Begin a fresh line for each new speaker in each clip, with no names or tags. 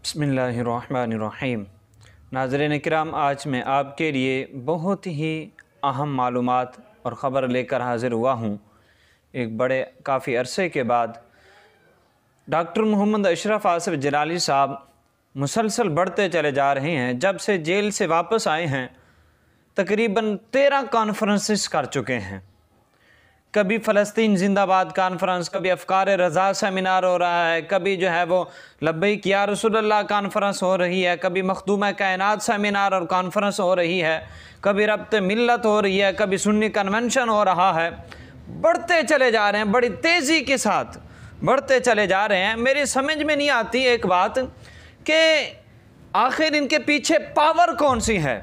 बिस्मिल्लाहिर्रहमानिर्रहीम। नाज़रीन किराम, आज मैं आपके लिए बहुत ही अहम मालूमात और ख़बर लेकर हाज़िर हुआ हूँ। एक बड़े काफ़ी अरसे के बाद डॉक्टर मोहम्मद अशरफ आसिफ जलाली साहब मुसलसल बढ़ते चले जा रहे हैं। जब से जेल से वापस आए हैं तकरीबन 13 कॉन्फ्रेंसेस कर चुके हैं। कभी फ़लस्तीन जिंदाबाद कॉन्फ्रेंस, कभी अफ़कार रज़ा सेमिनार हो रहा है, कभी जो है वो लब्बैक या रसूलल्लाह कॉन्फ्रेंस हो रही है, कभी मखदूम कायनात सेमिनार और कॉन्फ्रेंस हो रही है, कभी रब्त मिल्लत हो रही है, कभी सुन्नी कन्वेंशन हो रहा है। बढ़ते चले जा रहे हैं, बड़ी तेज़ी के साथ बढ़ते चले जा रहे हैं। मेरी समझ में नहीं आती एक बात कि आखिर इनके पीछे पावर कौन सी है,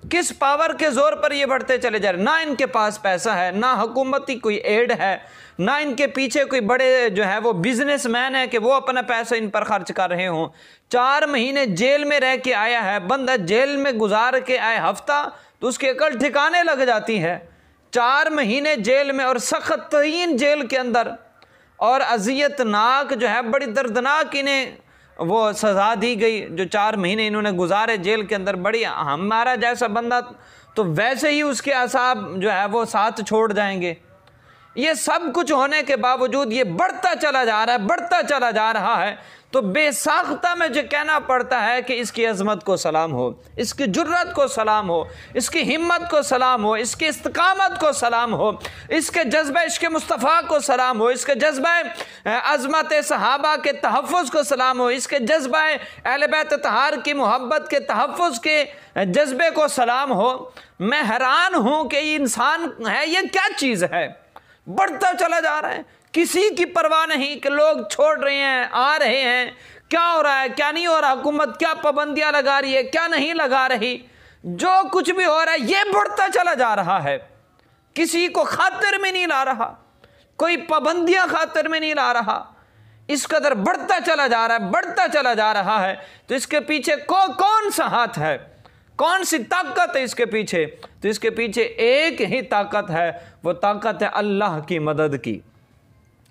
किस पावर के ज़ोर पर ये बढ़ते चले जा रहे हैं। ना इनके पास पैसा है, ना हुकूमती कोई एड है, ना इनके पीछे कोई बड़े जो है वो बिजनेसमैन है कि वो अपना पैसा इन पर खर्च कर रहे हों। 4 महीने जेल में रह के आया है बंदा, जेल में गुजार के आए हफ्ता तो उसकी अकल ठिकाने लग जाती है। 4 महीने जेल में और सख्त तरीन जेल के अंदर और अजियतनाक जो है बड़ी दर्दनाक इन्हें वो सज़ा दी गई। जो 4 महीने इन्होंने गुजारे जेल के अंदर, बड़ी हमारा जैसा बंदा तो वैसे ही उसके असाब जो है वो साथ छोड़ जाएंगे। ये सब कुछ होने के बावजूद ये बढ़ता चला जा रहा है, बढ़ता चला जा रहा है। तो बेसाख्ता में जो कहना पड़ता है कि इसकी अज़मत को सलाम हो, इसकी जुर्रत को सलाम हो, इसकी हिम्मत को सलाम हो, इसकी इस्तिकामत को सलाम हो, इसके जज्बा इश्क़ मुस्तफ़ा को सलाम हो, इसके जज्बा अज़मत सहाबा के तहफ़्फ़ुज़ को सलाम हो, इसके जज्बा अहले बैत तहार की मोहब्बत के तहफ़्फ़ुज़ के जज्बे को सलाम हो। मैं हैरान हूँ कि ये इंसान है, ये क्या चीज़ है। बढ़ता चला जा रहा है, किसी की परवाह नहीं कि लोग छोड़ रहे हैं, आ रहे हैं, क्या हो रहा है क्या नहीं हो रहा, हुकूमत क्या पाबंदियां लगा रही है क्या नहीं लगा रही, जो कुछ भी हो रहा है ये बढ़ता चला जा रहा है। किसी को खातिर में नहीं ला रहा, कोई पाबंदियां खातिर में नहीं ला रहा, इस कदर बढ़ता चला जा रहा है, बढ़ता चला जा रहा है। तो इसके पीछे कौन सा हाथ है, कौन सी ताकत है इसके पीछे? तो इसके पीछे एक ही ताकत है, वो ताकत है अल्लाह की मदद की,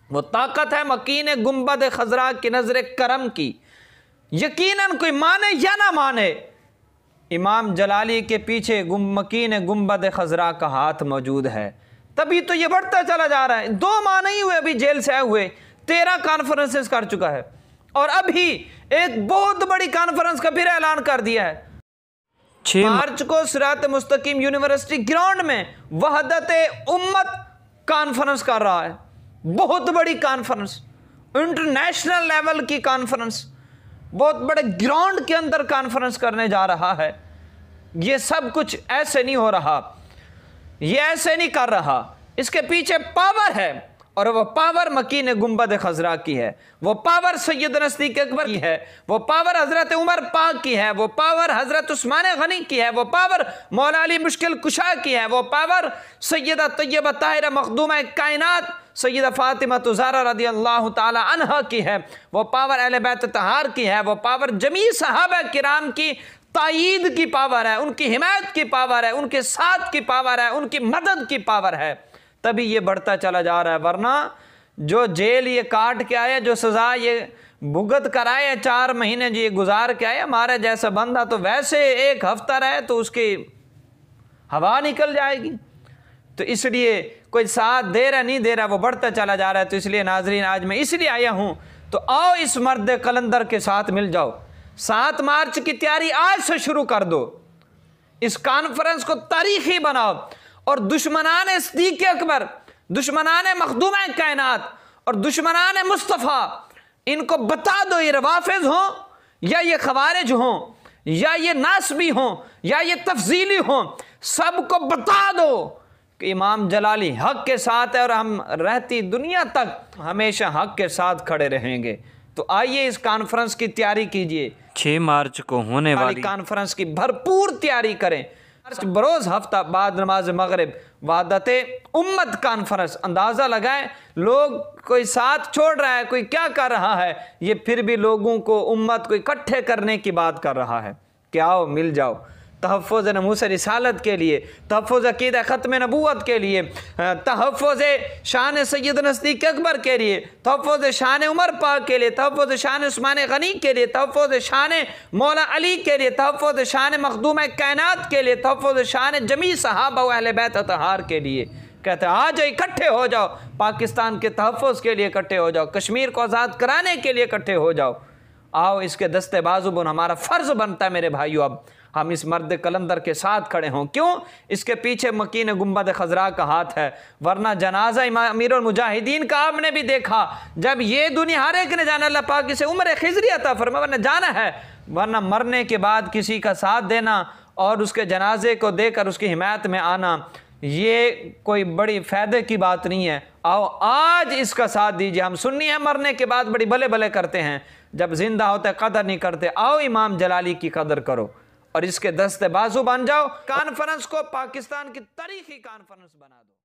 वो ताकत है मकीन गुंबद खजरा की नजर करम की। यकीनन कोई माने या ना माने, इमाम जलाली के पीछे मकीन गुंबद खजरा का हाथ मौजूद है, तभी तो ये बढ़ता चला जा रहा है। 2 माह नहीं हुए अभी जेल से आए हुए, 13 कॉन्फ्रेंसेस कर चुका है और अभी एक बहुत बड़ी कॉन्फ्रेंस का फिर ऐलान कर दिया है। 6 मार्च को सिरात मुस्तकीम यूनिवर्सिटी ग्राउंड में वहदत उम्मत कॉन्फ्रेंस कर रहा है। बहुत बड़ी कॉन्फ्रेंस, इंटरनेशनल लेवल की कॉन्फ्रेंस, बहुत बड़े ग्राउंड के अंदर कॉन्फ्रेंस करने जा रहा है। ये सब कुछ ऐसे नहीं हो रहा, ये ऐसे नहीं कर रहा, इसके पीछे पावर है और वो पावर मकीन गुंबद खजरा की है, वो पावर सैयदना सिद्दीक़ अकबर की है, वो पावर हज़रत उमर पाक की है, वो पावर हज़रत उस्मान गनी की है, वो पावर मौला अली मुश्किल कुशा की है, वो पावर सैयदा तैयबा ताहिरा मखदूमा कायनात सैयदा फ़ातिमा ज़हरा रज़ी अल्लाह ताला अन्हा की है, वो पावर अहले बैत तहार की है, वो पावर जमी सहाबा किराम की तायीद की पावर है, उनकी हिमायत की पावर है, उनके साथ की पावर है, उनकी मदद की पावर है। तभी ये बढ़ता चला जा रहा है। वरना जो जेल ये काट के आया, जो सज़ा ये भुगत कर आए, 4 महीने जो ये गुजार के आए, हमारे जैसा बंदा तो वैसे 1 हफ्ता रहे तो उसकी हवा निकल जाएगी। तो इसलिए कोई साथ दे रहा नहीं दे रहा, वो बढ़ता चला जा रहा है। तो इसलिए नाजरीन आज मैं इसलिए आया हूँ, तो आओ इस मर्द कलंदर के साथ मिल जाओ। 7 मार्च की तैयारी आज से शुरू कर दो, इस कॉन्फ्रेंस को तारीखी बनाओ और दुश्मनान सिद्दीक़ अकबर, दुश्मनान मखदूम कायनात और दुश्मनान मुस्तफ़ा, इनको बता दो, ये रवाफिज़ हों या ये खवारिज हों या ये नासबी हों या ये तफजीली हों, सबको बता दो कि इमाम जलाली हक के साथ है और हम रहती दुनिया तक हमेशा हक के साथ खड़े रहेंगे। तो आइए इस कॉन्फ्रेंस की तैयारी कीजिए। 6 मार्च को होने वाली कॉन्फ्रेंस की भरपूर तैयारी करें। बरोज़ हफ्ता बाद नमाज मगरिब वहदत उम्मत कॉन्फ्रेंस, अंदाज़ा लगाएं लोग कोई साथ छोड़ रहा है, कोई क्या कर रहा है, ये फिर भी लोगों को उम्मत को इकट्ठे करने की बात कर रहा है कि आओ मिल जाओ। तहफ़्फ़ुज़ नमूस रिसालत के लिए, तहफ़्फ़ुज़ अक़ीदा ख़त्म नबूवत के लिए, तहफ़्फ़ुज़ शान सैयदना सिद्दीक़ अकबर के लिए, तहफ़्फ़ुज़ शान उमर पाक के लिए, तहफ़्फ़ुज़ शान उस्मान गनी के लिए, तहफ़्फ़ुज़ शान मौला अली के लिए, तहफ़्फ़ुज़ शान मखदूम कायनात के लिए, तहफ़्फ़ुज़ शान जमी सहाबा व अहले बैत अतहार के लिए। कहते हैं आ जाओ, इकट्ठे हो जाओ, पाकिस्तान के तहफ़्फ़ुज़ के लिए इकट्ठे हो जाओ, कश्मीर को आज़ाद कराने के लिए इकट्ठे हो जाओ। आओ इसके दस्ते बाजू बुन, हमारा फ़र्ज़ बनता है मेरे भाइयों, अब हम इस मर्द कलंदर के साथ खड़े हों। क्यों? इसके पीछे मकीन गुंबद खजरा का हाथ है, वरना जनाजा अमीरुल मुजाहिदीन का आपने भी देखा। जब ये दुनिया हर एक ने जाना, अल्लाह पाक इसे उम्र खिजरी अता फरमा, वरना जाना है, वरना मरने के बाद किसी का साथ देना और उसके जनाजे को देकर उसकी हिमायत में आना, ये कोई बड़ी फ़ायदे की बात नहीं है। आओ आज इसका साथ दीजिए। हम सुन्नी हैं, मरने के बाद बड़ी भले भले करते हैं, जब जिंदा होते कदर नहीं करते। आओ इमाम जलाली की कदर करो और इसके दस्ते बाजू बन जाओ। कॉन्फ्रेंस को पाकिस्तान की तारीखी कॉन्फ्रेंस बना दो।